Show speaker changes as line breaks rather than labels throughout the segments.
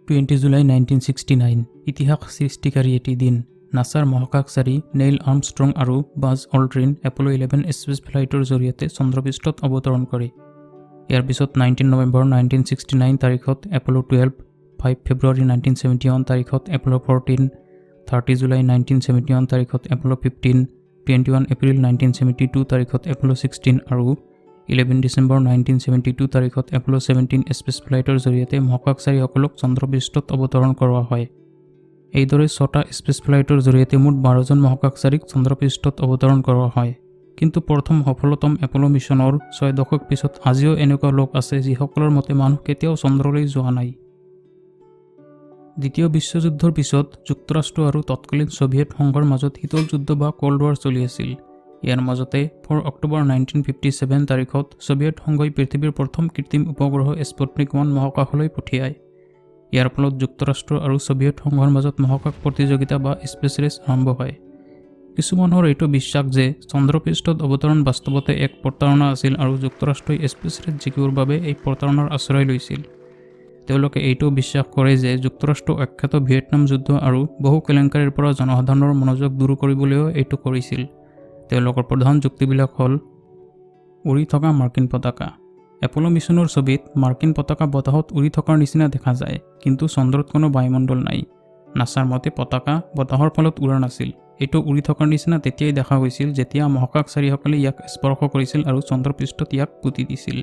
20 July 1969 ইতিহাস সৃষ্টিকাৰী এটি দিন নাছাৰ মহাকাশচাৰী নেইল আৰ্মষ্ট্ৰং আৰু বাজ অল্ড্ৰিন এপলো 11 স্পেচ ফ্লাইটৰ জৰিয়তে চন্দ্ৰপৃষ্ঠত অৱতৰণ কৰে। ইয়াৰ পিছত 19 নৱেম্বৰ 1969 তাৰিখত এপলো 12, 5 ফেব্ৰুৱাৰী 1971 তাৰিখত এপলো 14, 30 জুলাই 1971 তাৰিখত এপলো 15, 21 এপ্ৰিল 1972 তাৰিখত এপলো 16 আৰু 11 ডিচেম্বৰ 1972 তাৰিখত এপলো 17 স্পেচ ফ্লাইটৰ জৰিয়তে মহাকাশচাৰীসকলক চন্দ্ৰপৃষ্ঠত অৱতৰণ কৰোৱা হয়। এইদৰে 6টা স্পেচ ফ্লাইটৰ জৰিয়তে মুঠ 12জন মহাকাশচাৰীক চন্দ্ৰপৃষ্ঠত অৱতৰণ কৰোৱা হয়। কিন্তু প্ৰথম সফলতম এপলো মিছনৰ 6 দশক পিছত আজিও এনেকুৱা লোক আছে যিসকলৰ মতে মানুহ কেতিয়াও চন্দ্ৰলৈ যোৱা নাই। দ্বিতীয় বিশ্বযুদ্ধৰ পিছত যুক্তৰাষ্ট্ৰ আৰু তৎকালীন ছোভিয়েট সংঘৰ মাজত শীতল যুদ্ধ বা কোল্ড ৱাৰ চলি আছিল। ইয়াৰ মাজতে 4 অক্টোবৰ 1957 তাৰিখত ছোভিয়েট সংঘই পৃথিৱীৰ প্ৰথম কৃত্ৰিম উপগ্ৰহ স্পুটনিক 1 মহাকাশলৈ পঠিয়ায়। ইয়াৰ ফলত যুক্তৰাষ্ট্ৰ আৰু ছোভিয়েট সংঘৰ মাজত মহাকাশ প্ৰতিযোগিতা বা স্পেচ ৰেচ আৰম্ভ হয়। কিছুমানৰ এইটো বিশ্বাস যে চন্দ্ৰপৃষ্ঠত অৱতৰণ বাস্তৱতে এক প্ৰতাৰণা আছিল আৰু যুক্তৰাষ্ট্ৰই স্পেচ ৰেচ জিকিবৰ বাবে এই প্ৰতাৰণাৰ আশ্ৰয় লৈছিল। তেওঁলোকে এইটো বিশ্বাস কৰে যে যুক্তৰাষ্ট্ৰ অখ্যাত ভিয়েটনাম যুদ্ধ আৰু বহু কেলেংকাৰীৰ পৰা জনসাধাৰণৰ মনোযোগ দূৰ কৰিবলৈও এইটো কৰিছিল। তেওঁলোকৰ প্ৰধান যুক্তিবিলাক হ'ল উৰি থকা মাৰ্কিন পতাকা। এপলো মিছনৰ ছবিত মাৰ্কিন পতাকা বতাহত উৰি থকাৰ নিচিনা দেখা যায়, কিন্তু চন্দ্ৰত কোনো বায়ুমণ্ডল নাই। নাছাৰ মতে পতাকা বতাহৰ ফলত উৰা নাছিল। এইটো উৰি থকাৰ নিচিনা তেতিয়াই দেখা গৈছিল যেতিয়া মহাকাশচাৰীসকলে ইয়াক স্পৰ্শ কৰিছিল আৰু চন্দ্ৰপৃষ্ঠত ইয়াক পুতি দিছিল।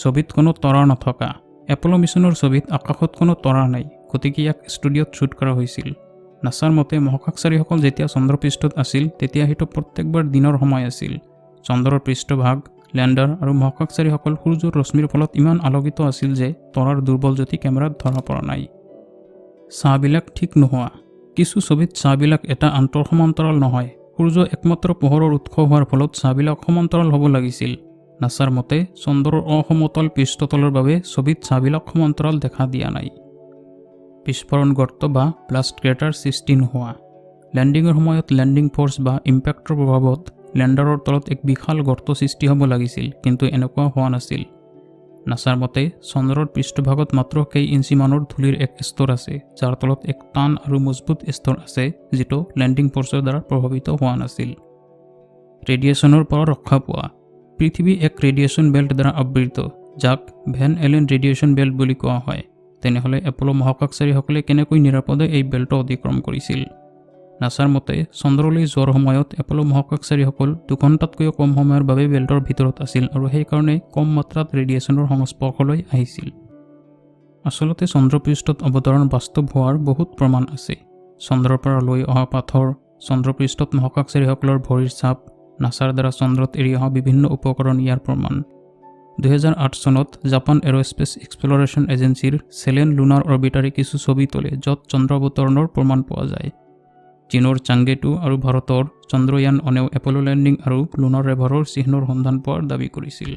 ছবিত কোনো তৰা নথকা। এপলো মিছনৰ ছবিত আকাশত কোনো তৰা নাই, গতিকে ইয়াক ষ্টুডিঅ'ত শ্বুট কৰা হৈছিল। নাছাৰ মতে মহাকাশচাৰীসকল যেতিয়া চন্দ্ৰপৃষ্ঠত আছিল তেতিয়া সেইটো প্ৰত্যেকবাৰ দিনৰ সময় আছিল। চন্দ্ৰৰ পৃষ্ঠভাগ, লেণ্ডাৰ আৰু মহাকাশচাৰীসকল সূৰ্যৰ ৰশ্মিৰ ফলত ইমান আলোকিত আছিল যে তৰাৰ দুৰ্বল জ্যোতি কেমেৰাত ধৰা পৰা নাই। ছাঁবিলাক ঠিক নোহোৱা। কিছু ছবিত ছাঁবিলাক এটা আন্তৰ সমান্তৰাল নহয়। সূৰ্য একমাত্ৰ পোহৰৰ উৎস হোৱাৰ ফলত ছাঁবিলাক সমান্তৰাল হ'ব লাগিছিল। নাছাৰ মতে চন্দ্ৰৰ অসমতল পৃষ্ঠতলৰ বাবে ছবিত ছাঁবিলাক সমান্তৰাল দেখা দিয়া নাই। বিস্ফোৰণ গৰ্ত বা ব্লাষ্ট ক্ৰেটাৰ সৃষ্টি নোহোৱা। লেণ্ডিঙৰ সময়ত লেণ্ডিং ফ'ৰ্চ বা ইম্পেক্টৰ প্ৰভাৱত লেণ্ডাৰৰ তলত এক বিশাল গৰ্ত সৃষ্টি হ'ব লাগিছিল, কিন্তু এনেকুৱা হোৱা নাছিল। নাছাৰ মতে চন্দ্ৰৰ পৃষ্ঠভাগত মাত্ৰ কেই ইঞ্চিমানৰ ধূলিৰ এক স্তৰ আছে, যাৰ তলত এক টান আৰু মজবুত স্তৰ আছে যিটো লেণ্ডিং ফ'ৰ্চৰ দ্বাৰা প্ৰভাৱিত হোৱা নাছিল। ৰেডিয়েশ্যনৰ পৰা ৰক্ষা পোৱা। পৃথিৱী এক ৰেডিয়েশ্যন বেল্ট দ্বাৰা আবৃত, যাক ভেন এলেন ৰেডিয়েশ্যন বেল্ট বুলি কোৱা হয়। তেনেহ'লে এপলো মহাকাশচাৰীসকলে কেনেকৈ নিৰাপদে এই বেল্ট অতিক্ৰম কৰিছিল? নাছাৰ মতে চন্দ্ৰলৈ যোৱাৰ সময়ত এপলো মহাকাশচাৰীসকল 2 ঘণ্টাতকৈও কম সময়ৰ বাবে বেল্টৰ ভিতৰত আছিল আৰু সেইকাৰণে কম মাত্ৰাত ৰেডিয়েশ্যনৰ সংস্পৰ্শলৈ আহিছিল। আচলতে চন্দ্ৰপৃষ্ঠত অৱতৰণ বাস্তৱ হোৱাৰ বহুত প্ৰমাণ আছে। চন্দ্ৰৰ পৰা লৈ অহা পাথৰ, চন্দ্ৰপৃষ্ঠত মহাকাশচাৰীসকলৰ ভৰিৰ ছাপ, নাছাৰ দ্বাৰা চন্দ্ৰত এৰি অহা বিভিন্ন উপকৰণ ইয়াৰ প্ৰমাণ। 2008 চনত জাপান এৰোস্পেচ এক্সপ্লৰেশ্যন এজেন্সিৰ চেলেন লুনাৰ অৰ্বিটাৰে কিছু ছবি তোলে য'ত চন্দ্ৰ অৱতৰণৰ প্ৰমাণ পোৱা যায়। চীনৰ চাংগে 2 আৰু ভাৰতৰ চন্দ্ৰয়ান 1এও এপলো লেণ্ডিং আৰু লুনাৰ ৰেভাৰৰ চিহ্নৰ সন্ধান পোৱাৰ দাবী কৰিছিল।